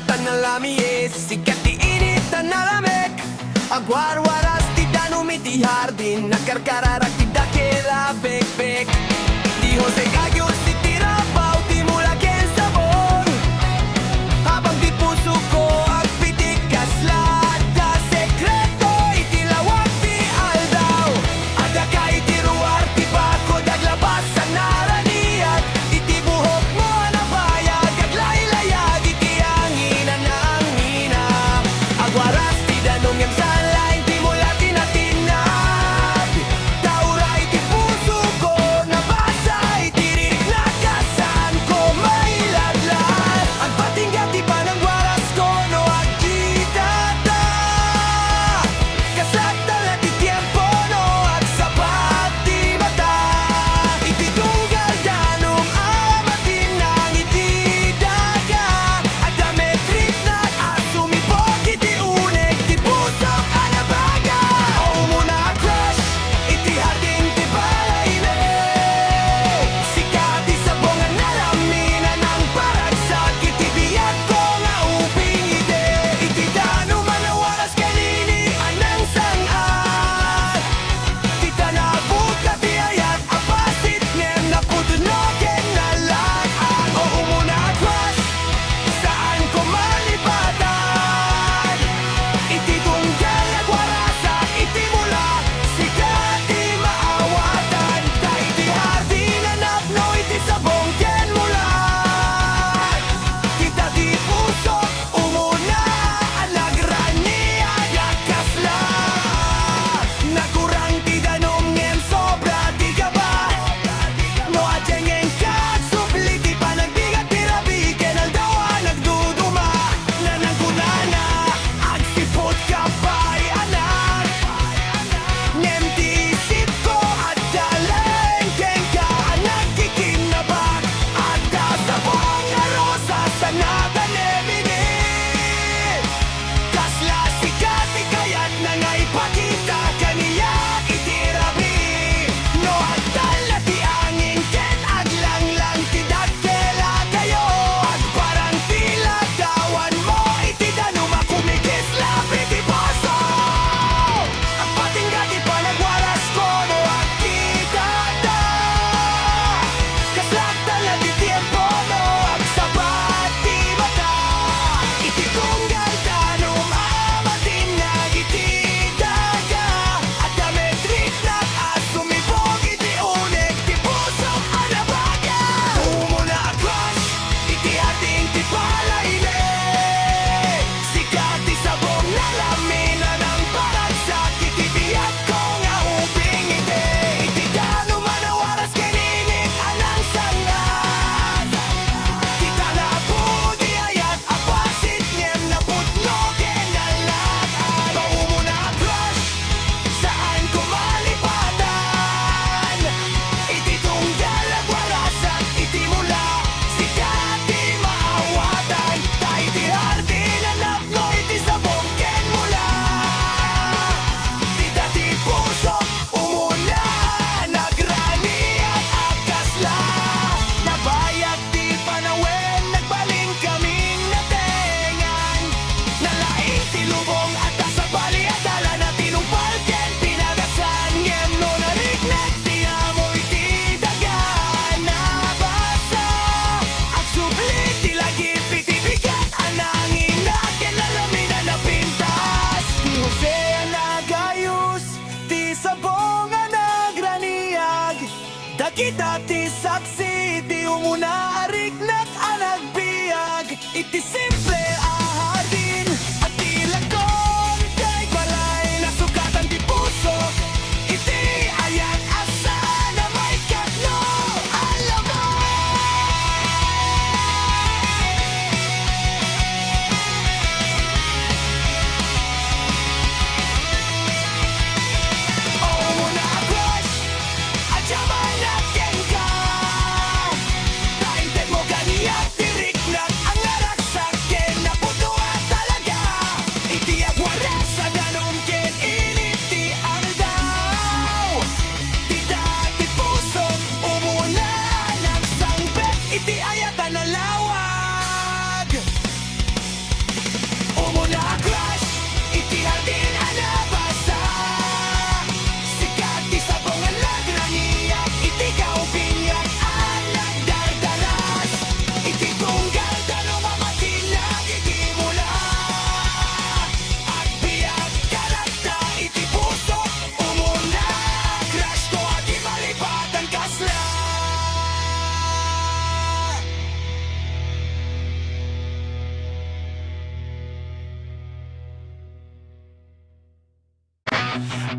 tanalami sikat ti init tanalamek agwarwaras ti danumi ti hardin nakarkararak ti dakela bekbek di Jose Gagos ti tirapaw ti mulaken sabon habang di puso ko ang pitik kaslat da sekreto iti lawak ti aldaw adaka iti ruar ti bako daglabas sa naraniat iti buhok mo na bayag aglaylayag iti angin na angina agwaras ti danong yang salay di mula tinatinag taura iti puso ko nabasa iti rinakasan ko may laglag ang patinggat ti panang waras ko no agkitata kasakta na ti tiempo no agsapat ti mata iti tunggal danong amatin ng iti daga at dametrit na asumipok iti unek ti puso kanabaga o muna crush iti harding ti balayne sikat ti sabongan nalaminan ng paragsak iti biyag ko nga uping ide iti dano manawaras kanini anang sangat ti tanabut ka ti ayat apasit ngem na putunoken na lakan o umuna crush saan ko malipatan iti tunggal agwarasak iti mula sikat ti maawatan ta iti hardin anapno iti sabong ken mulan kita ti puso umuna alagrani agakasla nakurang ti danom ngem sobra ti gaba no ajengen kat supli ti panagbigat ti rabi ken aldawa nagduduma nanangkunana agsipot ka pa'y anak ngem ti isip ko at dalengken ka nagkikinabak at kasabong arosa sa naganemini kasla sikat ti kayat na nga ipakita kaniya iti rabi no agdal na ti angin ken aglang-lang ti dakela kayo at parang tila dawan mo iti danuma kumikis lapit ti paso ang patinggat ti panagwaras ko no agkitata kaslakta na ti tiempo no agsabat ti mata iti tunggal danum amatin nag iti daga at dametrit na asumipog iti unek ti puso anabaga umuna crush iti ating ti palayne sikat ti sabong nalaminan ng paragsak iti biyag ko nga uping ide iti dano manawaras kaninit anang sangat kita na pudi ayat apasit ngem na putnoken na lakan paumuna crush saan ko malipatan iti tunggal agwarasak iti mula sikat ti maawatan ta iti hardin anapno iti sabong ken mula ti dati puso umuna nagrani at agkasla nabayag ti panawen nagbaling kaming natengan nalaing ti lubong at sa bali at dala na tinumpal ken pinagasan ngem no narignet ti amoy ti daga nabasa at sublit ti lagip iti bigat anangin na ken nalaminan na pintas ti Jose Anagayus ti sabong anagraniag dakita ti saksi ti umuna arignet anagbiag iti simple ahardin at tila kay balay nasukatan ti puso iti ayat asa na may katno alam mo o muna crush at yaman natin ka kainted mo ganiyak tirik na ang arak sa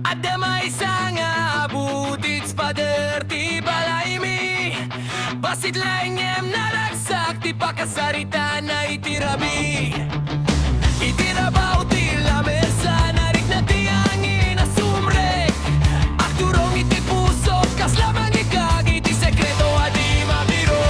Ada may sanga butits pader ti balay mi Basit laingem naragsak ti pakasarita na itirabi Itirabaw ti lamesa narik na ti angin na sumrek Akturong iti puso kas lamang ikag iti sekreto adi mabiro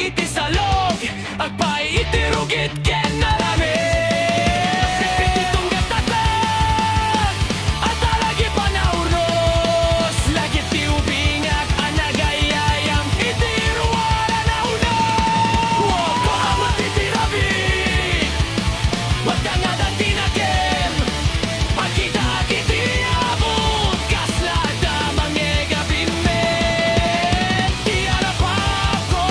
Iti salog, agpay iti rugit ken narami Pipiti tunggat tatag, at talagi panaurnos Lagit ti ubingak, anagayayam, iti ruwara na una Huwag ko amat iti rabi, magdangadan tinakem Magkita iti abot, kaslada mangega bimen Ti arapap ko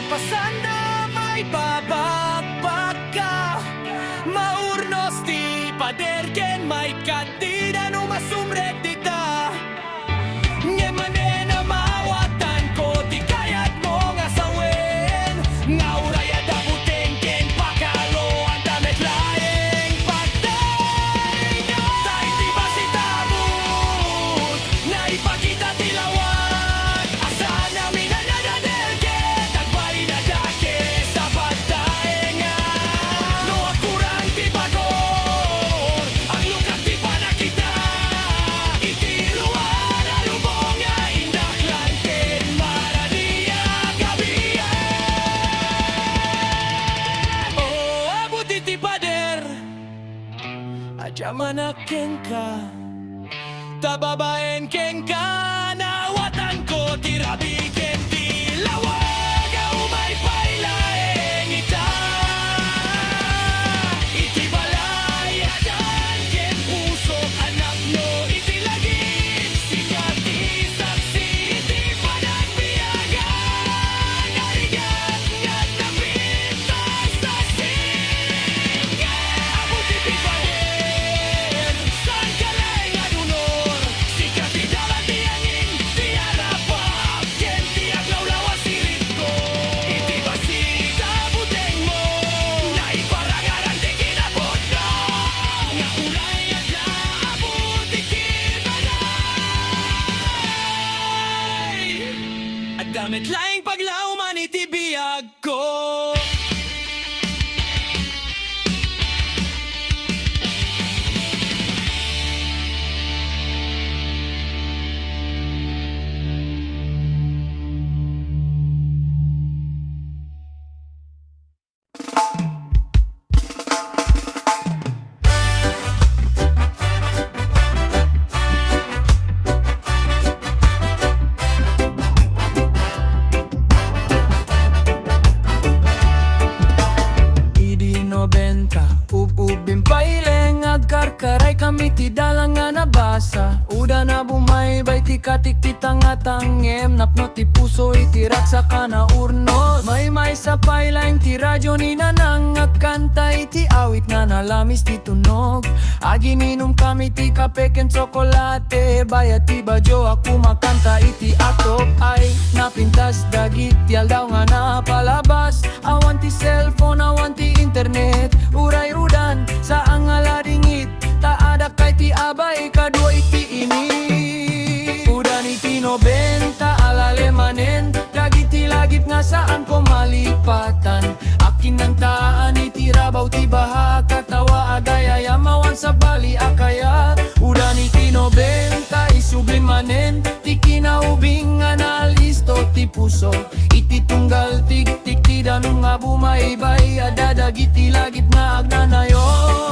Pasanda may babakbak ka Maurnos ti pader ken may katida no masumrek dita Ngemane na mawatan ko ti kayat mo nga sawen Nga uraya da buteng ken pakalo ang damit laeng pagtay Tay ti basitabot na ipakita ti lawat Asa namin na nadadelget agbay na dake sa pagtaenga No akurang ti bagor ang lukat ti panakita Iti luar alubong nga indak lang ken maradiya gabiyan Oh, abot iti pader Adya manaken ka Tababaen ken ka Nawatan ko ti rabi ken ti lawag Umay pailaeng ita Iti balay adan ken puso anak At laing paglauman itibiyag ko. Karay kami ti dalang nga nabasa Uda na bumaybay ti katik ti tangatangem Napno ti puso itirak sa kanaurno May sa paylaing ti radyo ni nanang Agkanta iti awit na nalamis ti tunog Agininom kami ti kape ken tsokolate Bayat ti badyo ako makanta iti atop Ay napintas dagit yal daw nga napalabas Awan ti cellphone, awan ti internet Uray rudan sa angaladingit Taada kay ti abay kadwa iti ini Udan iti 90 alalemanen Dagiti lagit nga saan ko malipatan Akin ng taan iti rabaw ti baha Katawa agayaya mawan sa bali akaya Udan iti 90 isublimanen Ti kinaubing nga nalisto ti puso Iti tunggal tik-tik ti danong nga bumaybay Adadagiti lagit nga agnanayon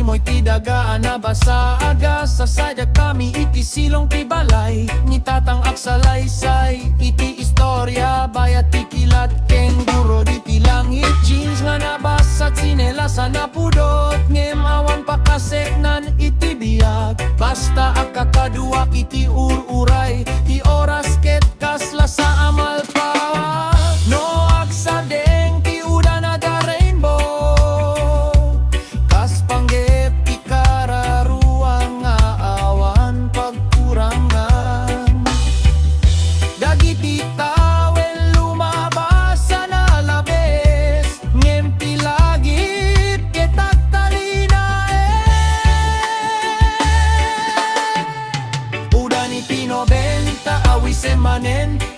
Simoy ti dagaan na basa aga Sa sadya kami iti silong ti balay Ni tatang aksalaysay iti istorya Bayat ti kilat kenguro di ti langit Jeans nga nabasat sinelasan na pudot Ngem awan pakaseknan iti biyag Basta akakaduak iti ururay Ti oras ket kasla sa amal pa No aksadeng ti uda na da rainbow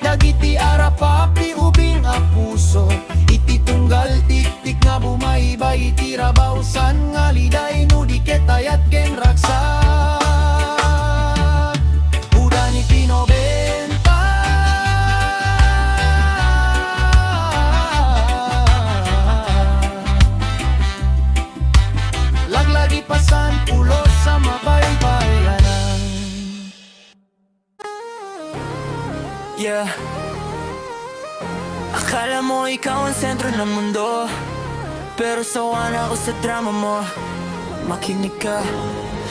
Dagiti arapapi ubing a puso Iti tunggal tik-tik nga bumaybay Iti rabawsan nga liday Nudi ketayat ken raksak Udan iti 90 Laglagi pasan pulos sa mabaybayanan Yeah Akala mo ikaw ang sentro ng mundo Pero sawa na ako sa drama mo Makinig ka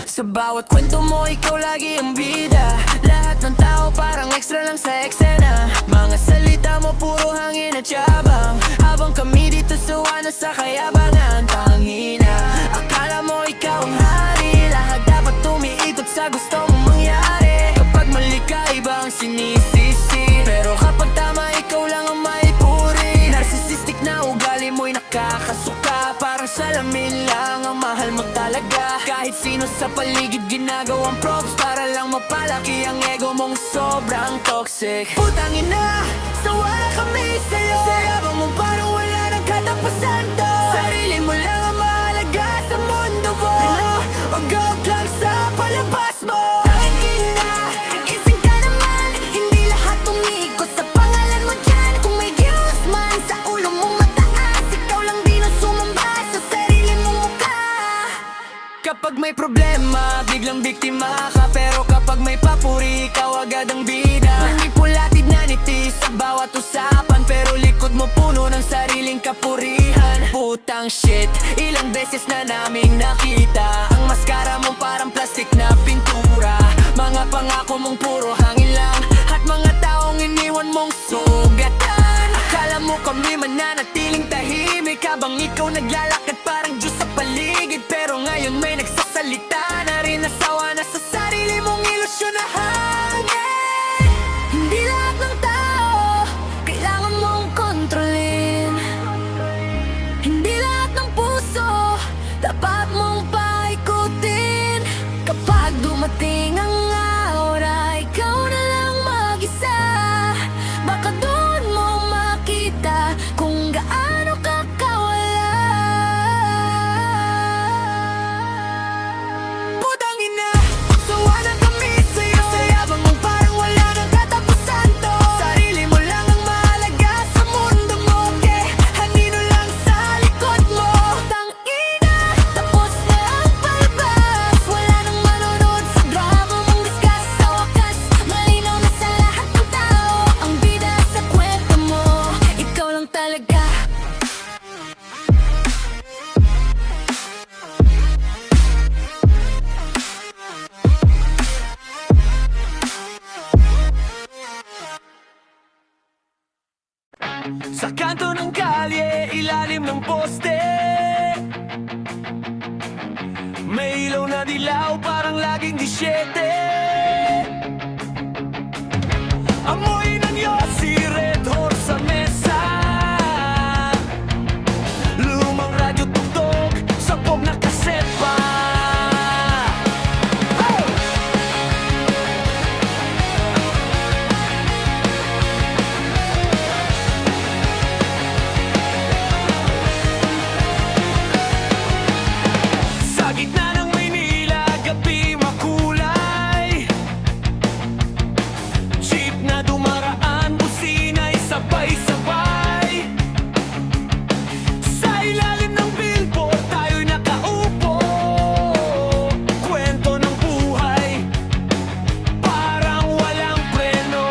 Sa bawat kwento mo ikaw lagi ang bida Lahat ng tao parang extra lang sa eksena Mga salita mo puro hangin at yabang Habang kami dito sawa na sa kayabangan Tangina Akala mo ikaw ang hari Lahat dapat tumiikot sa gusto mong mangyari Kapag mali ka iba ang sinisisi Pero kapag tama ikaw lang ang maipuri Narcissistic na ugali mo'y nakakasuka Parang salamin lang ang mahal mo talaga Kahit sino sa paligid ginagawang props Para lang mapalaki ang ego mong sobrang toxic Putang ina, sawa na kami sa'yo Sayabang mo parang wala nang katapusan to Sarili mo lang ang mahalaga sa mundo mo Wag lang sa palabas mo Kapag may problema, biglang biktima ka Pero kapag may papuri, ikaw agad ang bida Manipulatid na nitis sa bawat usapan Pero likod mo puno ng sariling kapurihan Putang shit, ilang beses na naming nakita Ang maskara mong parang plastic na pintura Mga pangako mong puro hangin lang At mga taong iniwan mong sugatan Akala mo kami mananatiling tahimik Habang ikaw naglalakad parang Diyos sa paligid Pero ngayon may nagsasalita na rin Nasawa na sa sarili mong ilusyon na hangin Hindi lahat ng tao kailangan mong kontrol Sa kanto ng kalye, ilalim ng poste, may ilaw na dilaw, parang laging 17. Amoy ng yosi, red horse sa mesa, lumang radyo tugtog, sabog na kaset pa. Sa gitna ng Maynila, gabi makulay, jeep na dumaraan, busina'y sabay-sabay. Sa ilalim ng billboard, tayo'y nakaupo, kwento ng buhay, parang walang preno.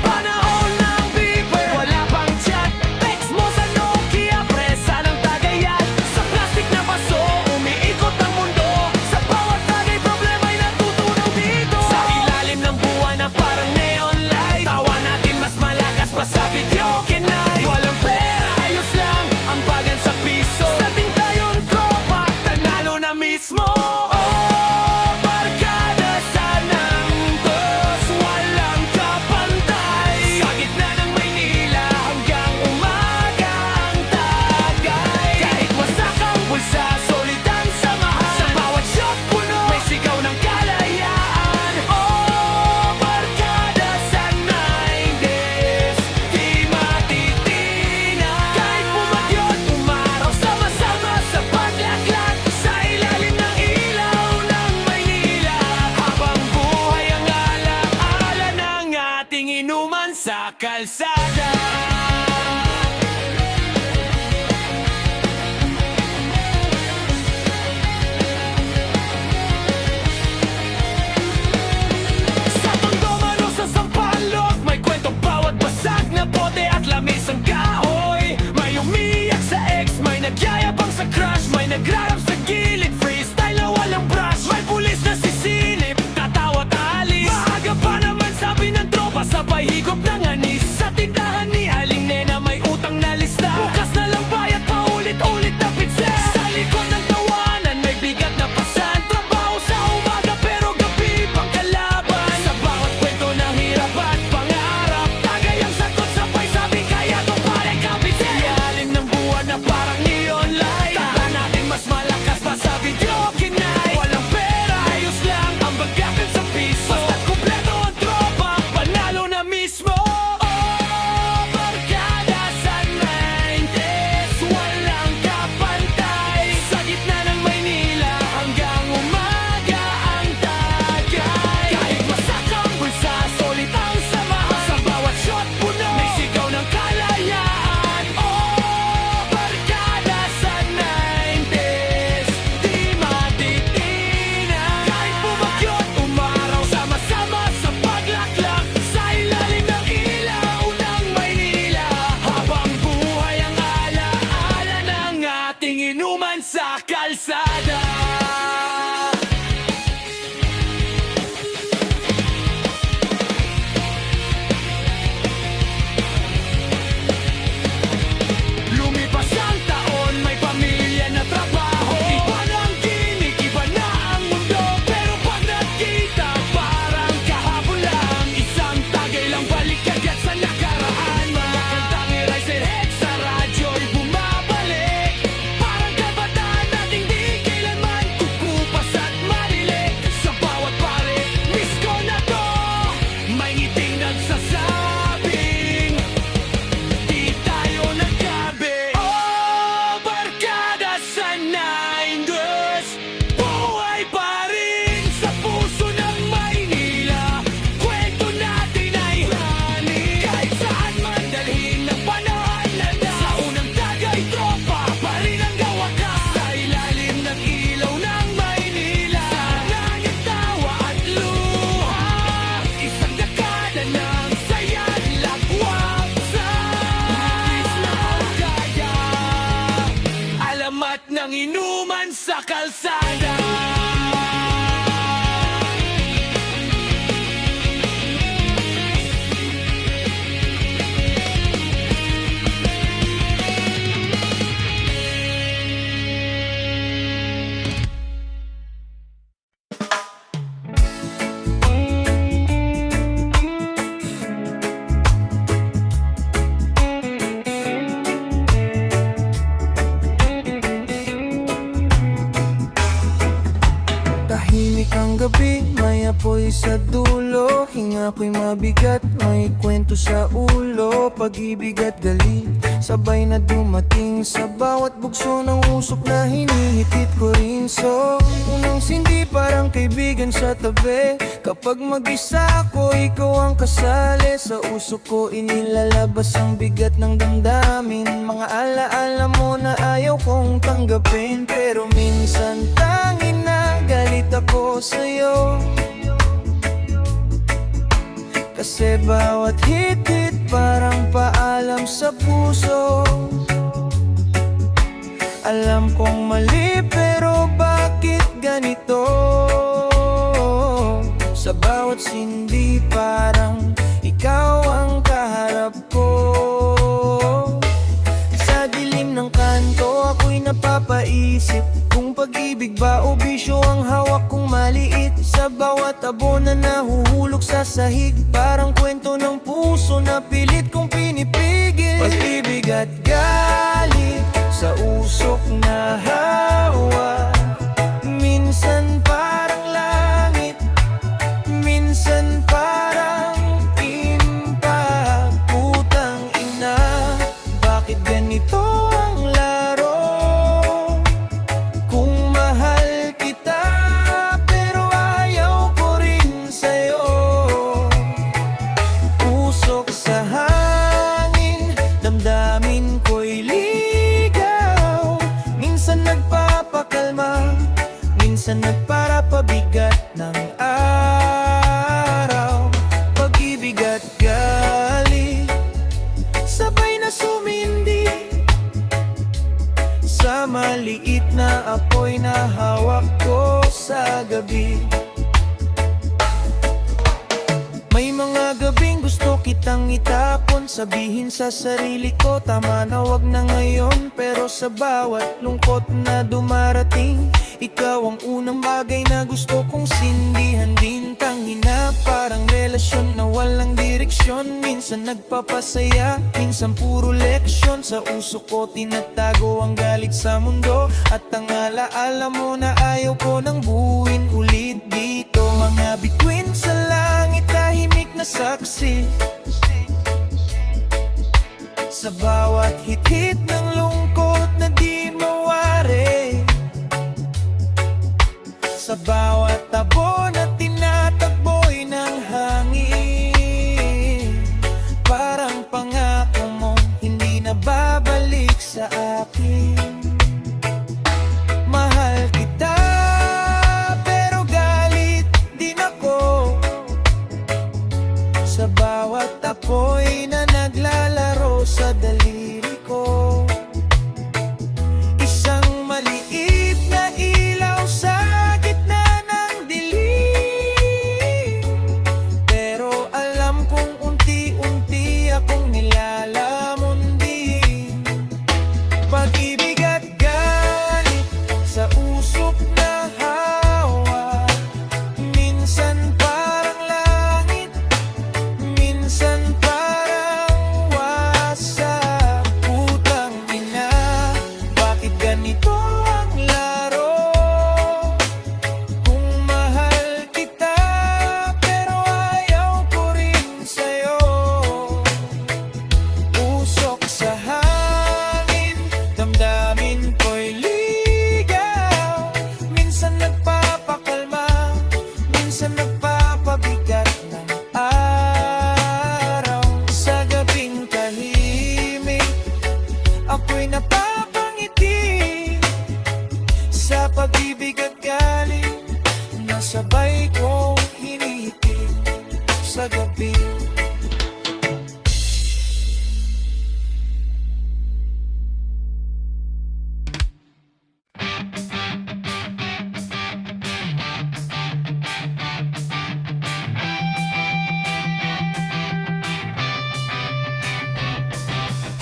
Panahon ng beeper, wala pang chat, text mo sa Nokia, presa ng Tagayat. Sa plastic na baso, umiikot ang mundo, sa bawat bagay problema'y natutunaw dito. Sa ilalim ng buwan na parang neon light, tawa natin mas malakas pa sa video kinay. Walang pera, ayos lang ang bagan sa piso, sa ating tayong tropa, tanalo na mismo. Oh, barkada sanang dos, walang kapantay. Sa gitna ng Maynila, hanggang umaga ang tagay. Kahit wasak ang bulsa, solid ang samahan, sa bawat shot puno, may sigaw ng kalayaan. Oh, barkada sa 90s, di matitinan. Kahit pumagyot, umaraw, sama-sama sa paglaklat, sa ilalim ng ilaw ng Maynila, habang buhay ang alaala ng ating inuman sa kalsada. Sa Tangdomano, sa Sampaloc, may kwentong bawat basag na bote at lamis ang kahoy. May umiyak sa ex, may nagyayabang sa crush, may nagrarap sa gilid, freestyle na walang brush. May pulis na sisilip, tatawa alis, maaga pa naman sabi ng tropa, sabay higop ng anis. Sa tindahan ni Aling Nena, may utang na lista, bukas na lang bayad, paulit-ulit na pitse. Sa likod ng tawanan, may bigat na pasan, trabaho sa umaga pero gabi pang kalaban. Sa bawat kwento ng hirap at pangarap, tagay ang sagot, sabay sabi kaya to pare kapit. Sa ilalim ng buwan na parang neon light, tala natin mas malakas pa sa video kinay. Walang pera, ayos lang ang bagakan sa piso, basta't kumpleto ang tropa, panalo na mismo. Oh, barkada sa 90s, walang kapantay. Sa gitna ng Maynila, hanggang umaga ang tagay. Kahit wasak ang bulsa, solid ang samahan, sa bawat shot puno, may sigaw ng kalayaan. Oh, barkada sa 90s, di matitinan. Kahit bumagyot, umaraw, sama-sama sa paglaklak, sa ilalim ng ilaw ng Maynila, habang buhay ang alaala ng ating inuman sa kalsada. Lumipas ang taon, may pamilya na trabaho, iba ng ginig, iba na ang mundo, pero pag nagkita, parang kahapon lang. Isang tagay lang, balik agad sa nakaraan. Mga kantang i-riser head sa radyo'y bumabalik, parang kabataan nating di kailanman kukupas at marilik. Sa bawat pare, miss ko na to, may ngiting nagsasabing di tayo nagkabi. Oh, barkada sa 90s, buhay pa rin sa puso ng Maynila. Kwento natin ay honey, kahit saan man dalhin ng panahon na na. Sa unang tagay, tropa pa rin ang gawakas, sa ilalim ng ilaw ng Maynila, sa langit tawa at luha, isang dekada ng saya at lagwak sa hapis na kaya. Alamat ng inuman sa kalsada. ng gabi, may apoy sa dulo. Hinga ko'y mabigat, may kwento sa ulo. Pag-ibig at galit, sabay na dumating sa bawat bugso ng usok na hinihitit ko rin. So, unang sindi parang kaibigan sa tabi. Kapag mag-isa ako, ikaw ang kasali. Sa usok ko inilalabas ang bigat ng damdamin. Mga alaala mo na ayaw kong tanggapin. Pero minsan tangin na galit ako sa'yo, kasi bawat hit-hit parang paalam sa puso. Alam kong mali pero bakit ganito? Sa bawat sindi parang ikaw ang kaharap ko. Sa dilim ng kanto ako'y napapaisip kung pag-ibig ba o bisyo ang hawak kong maliit. Sa bawat abo na nahuhulog sa sahig, parang kwento ng puso na pilit kong pinipigil. Pag-ibig at galit sa usok na hawa, minsan parang langit, minsan parang impact. Putang ina, bakit ganito ang laro? Kung mahal kita pero ayaw ko rin sa'yo. Usok sa hangin, damdamin ko'y ligaw. Minsan nagpapakalma, minsan nagparapabigat ng araw. Pag-ibig at galit, sabay na sumindi sa maliit na apoy na hawak ko sa gabi. May mga gabing gusto kitang itapon, sabihin sa sarili ko tama na wag na ngayon. Pero sa bawat lungkot na dumarating, ikaw ang unang bagay na gusto kong sindihan din. Tangina, parang relasyon na walang direksyon. Minsan nagpapasaya, minsan puro leksyon. Sa usok ko tinatago ang galit sa mundo, at ang alaala mo na ayaw ko nang buuin ulit dito. Mga bituin sa langit, tahimik na saksi sa bawat hit-hit ng lungkot na di mawari. Sa bawat tabo na tinatagboy ng hangin, parang pangako mo hindi na babalik sa akin. Mahal kita pero galit din ako sa bawat apoy na naglalaro sa daliri ko. Isang maliit na ilaw sa gitna ng dilim, pero alam kong unti-unti akong nilalamon din. Pag-ibig at galit sa usok na hawa, minsan parang langit, minsan parang wasak. Putang ina, bakit ganito ang laro? Kung mahal kita pero ayaw ko rin sa'yo. Usok sa hangin, damdamin ko'y ligaw. Minsan nagpapakalma, minsan nagpapabigat ng araw. Sa gabing tahimik, ako'y napapangiti sa pag-ibig at galit na sabay kong hinihitik sa gabi.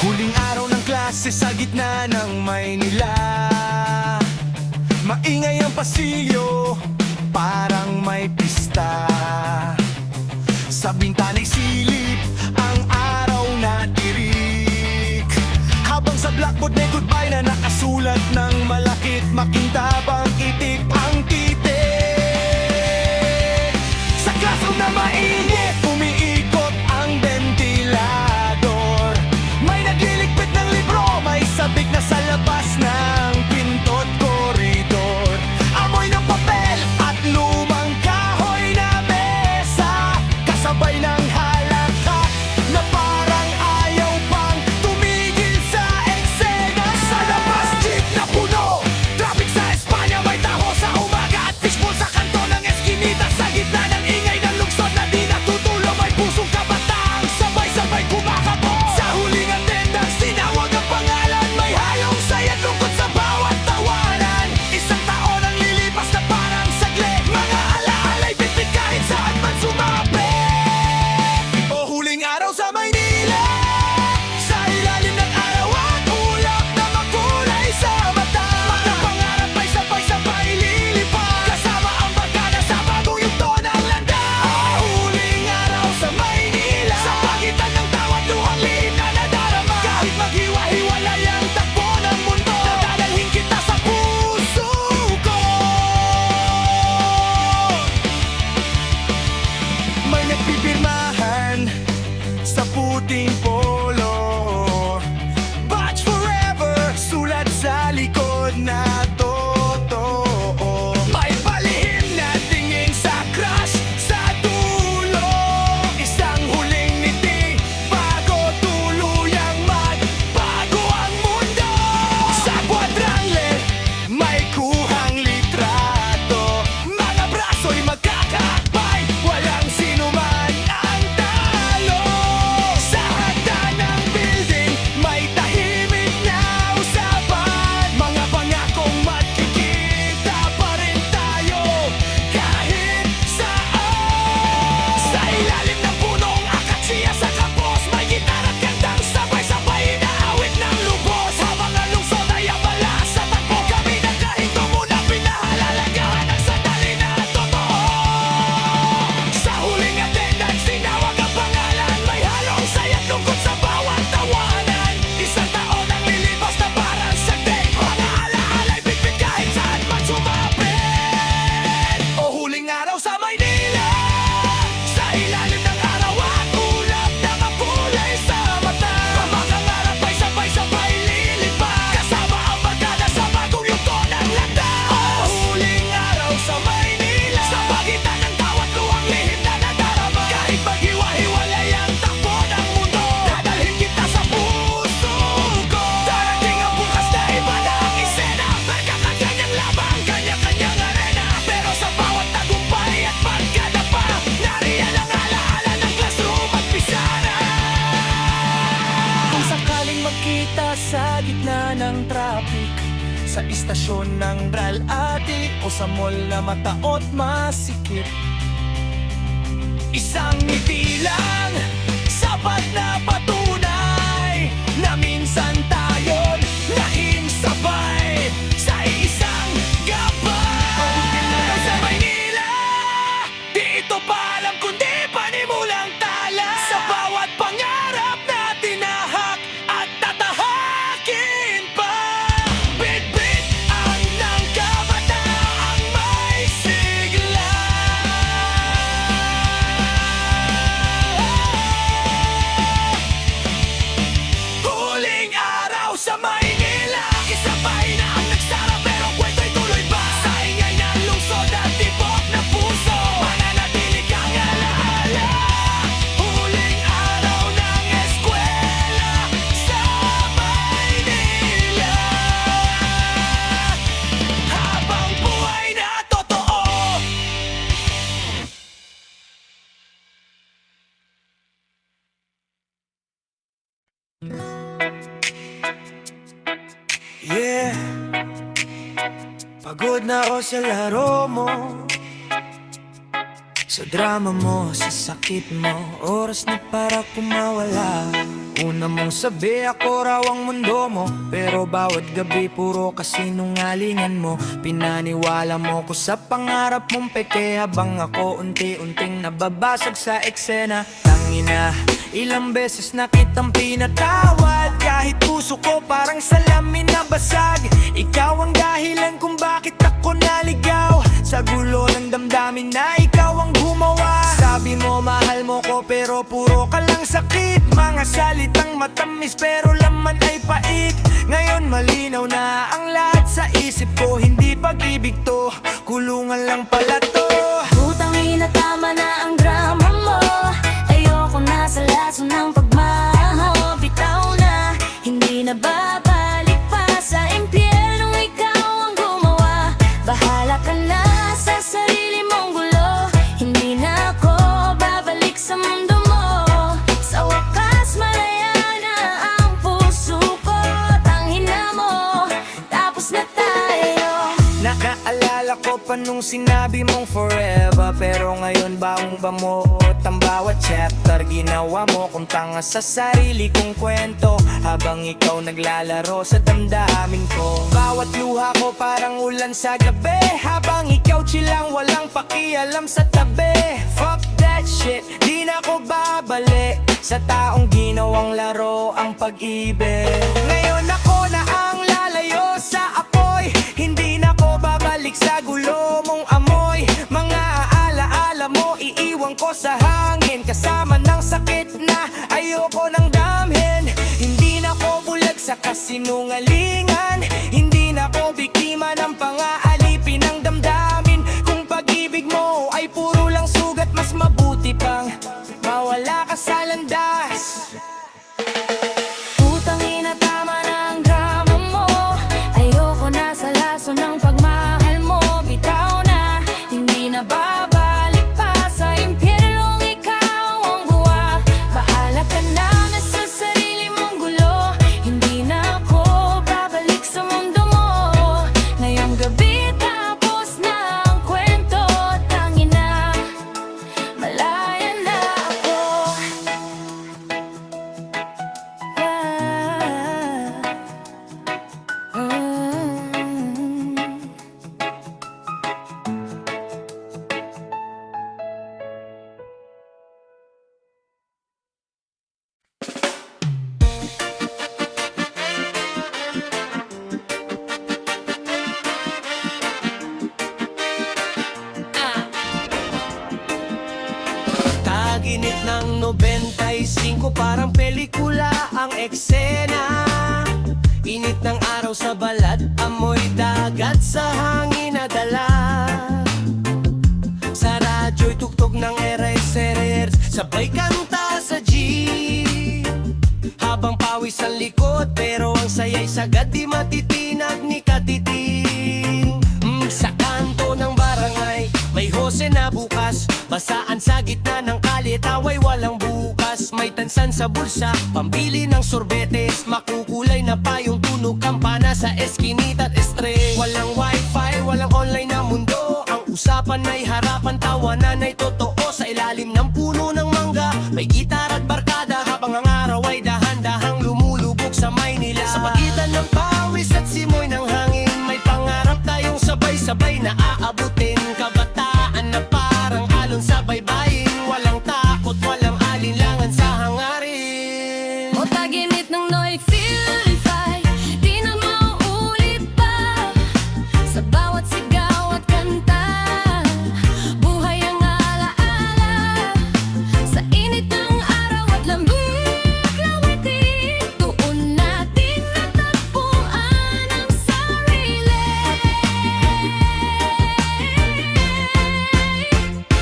Huling araw ng klase sa gitna ng Maynila, maingay ang pasilyo, parang may pista. Sa bintana'y silip ang araw na tirik, habang sa blackboard may goodbye na nakasulat ng malakit, makintabang itik ang titik. sitwasyon ng real adik o sa mall na mataot masikip. Isang ngiti lang, sapat na patunay na minsan tayo'y naging sabay sa isang gabay. Sa Maynila, di ito pa alam kundi panimulang tala. Sa bawat pangarap na tinahak at tatahakin pa. Bit-bit ang ng kabataang may sigla. Huling araw sa Maynila, isabay na ang nagsara pero kwento'y tuloy pa. Sa ingay ng lungsod at tibok na puso, mananatili kang alaala. Huling araw ng eskwela sa Maynila, habang buhay na totoo. Yeah, pagod na ako sa laro mo, sa drama mo, sa sakit mo. Oras na para kumawala. Una mong sabi ako raw ang mundo mo, pero bawat gabi puro kasinungalingan mo. Pinaniwala mo ko sa pangarap mong peke, habang ako unti-unting nababasag sa eksena. Tangina, ilang beses na kitang pinatawad, kahit puso ko parang salamin na basag. Ikaw ang dahilan kung bakit ako naligaw, sa gulo ng damdamin na ikaw ang gumawa. Sabi mo mahal mo ko pero puro ka lang sakit, mga salitang matamis pero laman ay pait. Ngayon malinaw na ang lahat sa isip ko, hindi pag-ibig to, kulungan lang pala to. Putang ina, tama na ang drama mo. Ayoko na sa laso ng pagmamahal. Bitaw na, hindi na babalik pa sa impyerno. Ikaw ang gumawa, bahala ka na sa sarili mong gulo. Hindi na ako babalik sa mundo mo. Sa wakas malaya na ang puso ko. Tangina mo, tapos na tayo. Nakaalala ko pa nung sinabi mong forever, pero ngayon baong bamuot ang bawat chapter. Ginawa mo kung tanga sa sarili kong kwento, habang ikaw naglalaro sa damdamin ko. Bawat luha ko parang ulan sa gabi, habang ikaw chilang walang pakialam sa tabi. Fuck that shit, di na ko babalik sa taong ginawang laro ang pag-ibig. Ngayon ako na ang lalayo sa apoy, hindi na ko babalik sa gulo mong amoy. Mga alaala mo iiwan ko sa hangin, kasama ng sakit na ayoko nang damhin. Hindi na ko bulag sa kasinungalingan, hindi na ko biktima ng pang-aalipin ng damdamin. Kung pag-ibig mo ay puro lang sugat, mas mabuti pang mawala ka sa landas. Putang ina, tama na ang drama mo. Ayoko na sa laso ng pagmahal mo. Bitaw na, hindi na babalik pa sa impyerno. Ikaw ang buwa, bahala ka na sa sarili mong gulo. Hindi na ako babalik sa mundo mo. Ngayong gabi tapos na ang kwento. Tangina, malaya na ako. Taginit ng 95, parang pelikula ang eksena. Init ng araw sa balat, amoy dagat sa hangin na dala. Sa radyo'y tugtog ng RSRS, sabay kanta sa jeep. Habang pawis ang likod, pero ang saya'y sagad, di matitinag ni katiting. Sa kanto ng barangay, may hose na bukas, basaan sa gitna ng kalye, taway walang bukas. May tansan sa bulsa, pambili ng sorbetes, makukulay na payong tunog, kampana sa eskinita at estre. Walang Usapan ay harapan, tawanan ay totoo. Sa ilalim ng puno ng mangga, may gitar at barkada, habang ang araw ay dahan-dahang lumulubog sa Maynila. Sa pagitan ng pawis at simoy ng hangin, may pangarap tayong sabay-sabay na aabutin. Kabataan na parang alon sa baybayin, walang takot, walang alinlangan sa hangarin. O taginit ng Noy Filify, di na mauulit pa. Sa bawat sigaw at kanta, buhay ang alaala. Sa init ng araw at lamig, lawitin, doon natin natagpuan ang sarili.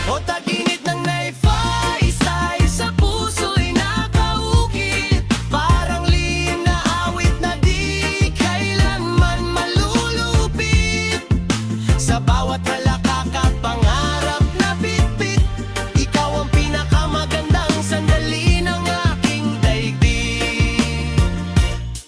O taginit ng naifay-say, sa puso'y nakaukit, parang lihim na awit na di kailanman malulupit. Sa bawat halakak at pangarap na bitbit, ikaw ang pinakamagandang sandali ng aking daigdig.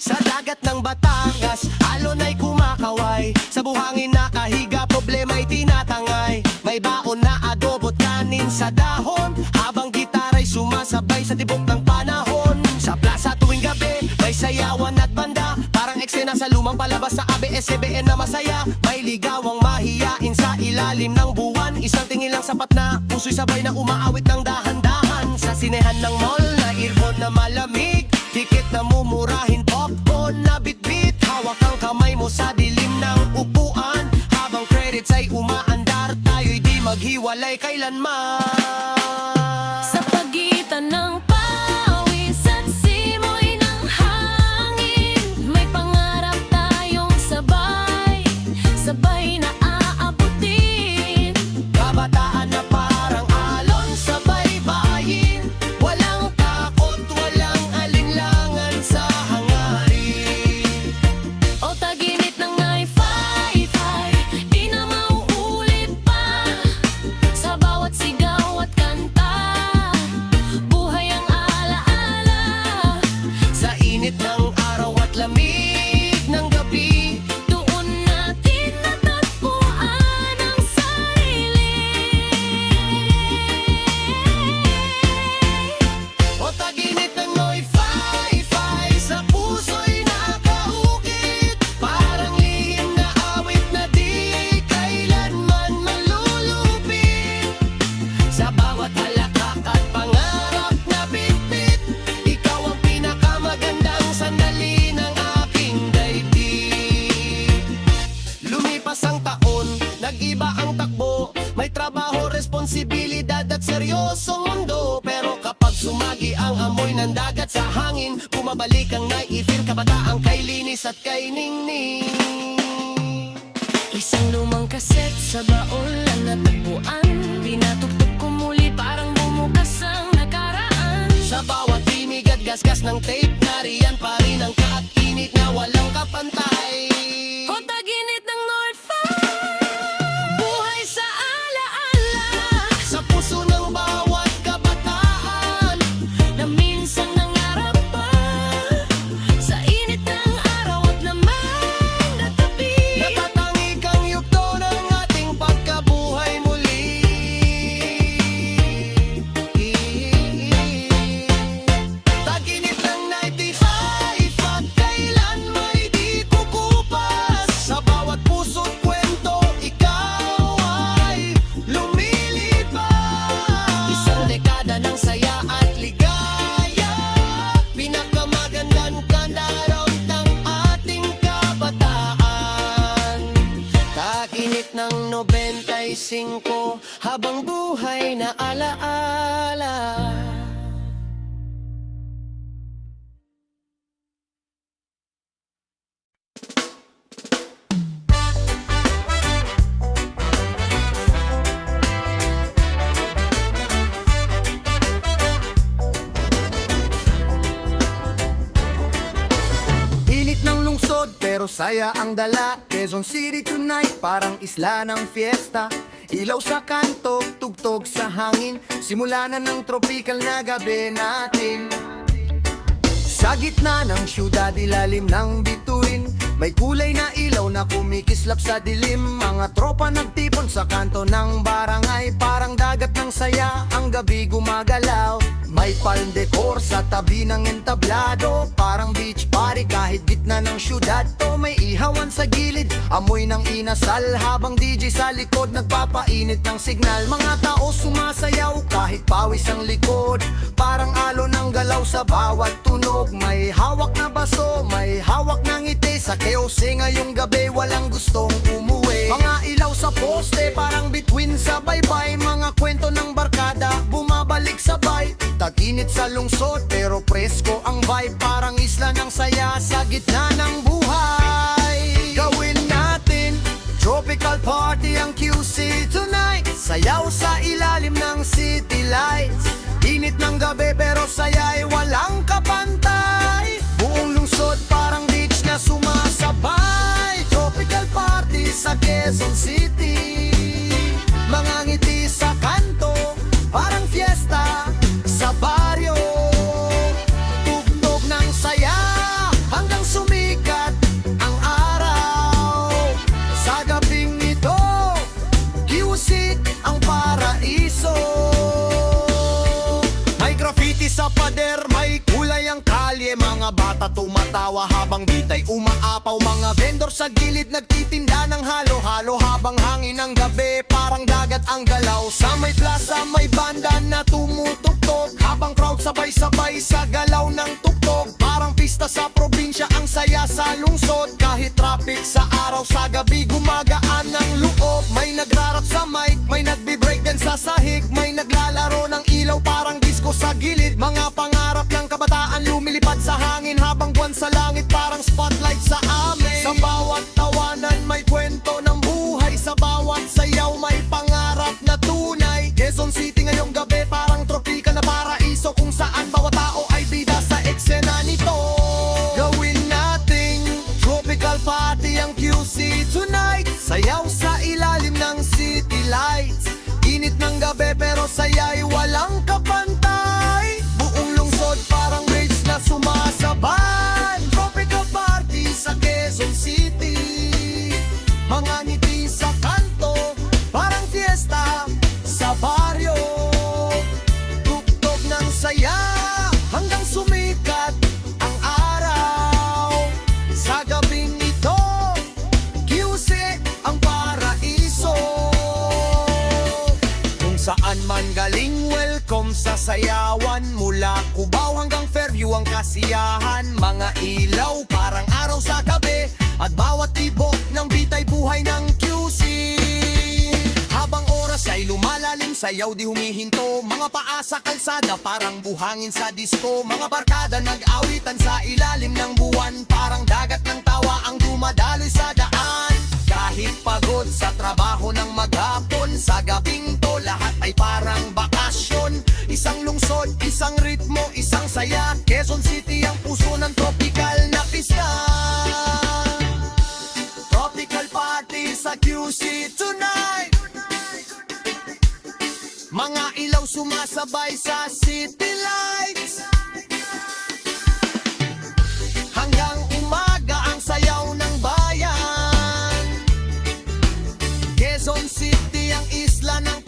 Sa dagat ng Batangas, alon ay kumakaway, sa buhangin nakahiga, problema'y tinatangay. May baon na adobo't kanin sa dahon, habang gitara'y sumasabay sa tibok ng panahon. Sa plaza tuwing gabi, may sayawan at banda, parang eksena sa lumang palabas sa ABS-CBN na masaya. May ligawang mahiyain sa ilalim ng buwan, isang tingin lang sapat na puso'y sabay na umaawit ng dahan-dahan. Sa sinehan ng mall na earbon na malamig, tiket na mumurahin, popcorn na bitbit, hawak ang kamay mo sa dilim ng upuan, habang credits ay umaandar, tayo'y di maghiwalay kailanman. Sa pagitan ng pawis at simoy ng hangin, may pangarap tayong sabay, sabay na aabutin. Kabataan na parang alon sa baybayin, walang takot, walang alinlangan sa hangarin. O taginit ng naifay-fay, di na mauulit pa. Sa bawat sigaw at kanta, buhay ang alaala. Sa init ng araw at lamig ng gabi, Doon natin natagpuan ang sarili. o taginit ng noy-fay-fay, sa puso'y nakaukit, parang lihim na awit na di kailanman malulupit. Sa bawat halakak at pangarap na bitbit, ikaw ang pinakamagandang sandali ng aking daigdig. Lumipas ang taon, nag-iba ang takbo, may trabaho, responsibilidad at seryosong mundo. Pero kapag sumagi ang amoy ng dagat sa hangin, bumabalik ang naifil, kabataan kay linis at kay ningning. Isang lumang kaset sa baon lang natagpuan, pinatugtog ko muli parang bumukas ang nakaraan. Sa bawat tinig at gasgas ng tape, nariyan pa rin ang kainit na walang kapantay. O taginit ng Northfire, buhay sa alaala. Sa puso ng bawat kabataan, Na minsan nangarap pa, sa init ng araw at lamang na tabi. natatangi kang yugto ng ating pagkabuhay muli. Taginit ng 95 at kailan may di kukupas. Sa bawat puso't kwento, ikaw ay lumilipas. Isang dekada ng saya at ligaya, pinakamagandang kandarong ng ating kabataan. Taginit ng 95, habang buhay na alaala. Init ng lungsod pero saya ang dala, Quezon City tonight parang isla ng fiesta. Ilaw sa kanto, tugtog sa hangin, simula na ng tropical na gabi natin. Sa gitna ng syudad, ilalim ng bituin, May kulay na ilaw na kumikislap sa dilim. Mga tropa nagtipon sa kanto ng barangay. Parang dagat ng saya, ang gabi gumagalaw. May palm decor sa tabi ng entablado. Parang beach party kahit gitna ng syudad to. May ihawan sa gilid, amoy ng inasal. Habang DJ sa likod nagpapainit ng signal. Mga tao sumasayaw kahit pawis ang likod. Parang alon ng galaw sa bawat tunog. May hawak na baso, may hawak na ngiti. Sa KOC ngayong gabi walang gustong umuwi. Mga ilaw sa poste parang bituin sa baybay. Mga kwento ng barkada bumabalik sabay. Taginit sa lungsod pero presko ang vibe. Parang isla ng saya sa gitna ng buhay. Gawin natin tropical party ang QC tonight. Sayaw sa ilalim ng city lights. Init ng gabi pero saya'y walang kapantay. Buong lungsod parang beach na sumasabay. Tropical party sa Quezon City. Mga ngiti sa kanto, parang fiesta sa baryo. Tugtog ng saya hanggang sumikat ang araw. Sa gabing ito, kiusik ang paraiso. May graffiti sa pader, may kulay ang kalye. Mga bata tumatawa habang bitay umaapaw. Mga vendor sa gilid nagtitinda ng halo-halo. Habang hangin ng gabi, parang dagat ang galaw. Sa may plaza, may banda na tumutugtog. Habang crowd sabay-sabay sa galaw ng tugtog. Parang pista sa probinsya, ang saya sa lungsod. Kahit traffic sa araw, sa gabi gumagaan ng loob. May nagrarap sa mic, may nagbi-break din sa sahig. May naglalaro ng ilaw, parang disco sa gilid. Mga pangarap ng kabataan lumilipad sa hangin. Habang buwan sa langit, parang spotlight sa amin. Sa bawat tawanan may kwento ng buhay. Sa bawat sayaw may pangarap na tunay. Quezon City ngayong gabi parang tropika na paraiso. Kung saan bawat tao ay bida sa eksena nito. Gawin nating tropical party ang QC tonight. Sayaw sa ilalim ng city lights. Init ng gabi pero saya'y walang kapantay. Buong lungsod parang rage na sumasaban. Tropical party sa Quezon City. Mga ngiti sa kanto, parang fiesta sa baryo. Tugtog ng saya hanggang sumikat ang araw. Sa gabing ito, QC ang paraiso. Kung saan man galing, welcome sa sayawan. Mula Cubao hanggang Fairview ang kasiyahan. Mga ilaw parang araw sa gabi. At bawat tibok ng bitay buhay ng QC. Habang oras ay lumalalim, sayaw di humihinto. Mga paa sa kalsada parang buhangin sa disco. Mga barkada nag-awitan sa ilalim ng buwan. Parang dagat ng tawa ang dumadaloy sa daan. Kahit pagod sa trabaho ng maghapon, sa gabing to lahat ay parang bakasyon. Isang lungsod, isang ritmo, isang saya. Quezon City ang puso ng tropical na pista. Tropical party sa QC tonight. Mga ilaw sumasabay sa city lights. Hanggang umaga ang sayaw ng bayan. Quezon City ang isla ng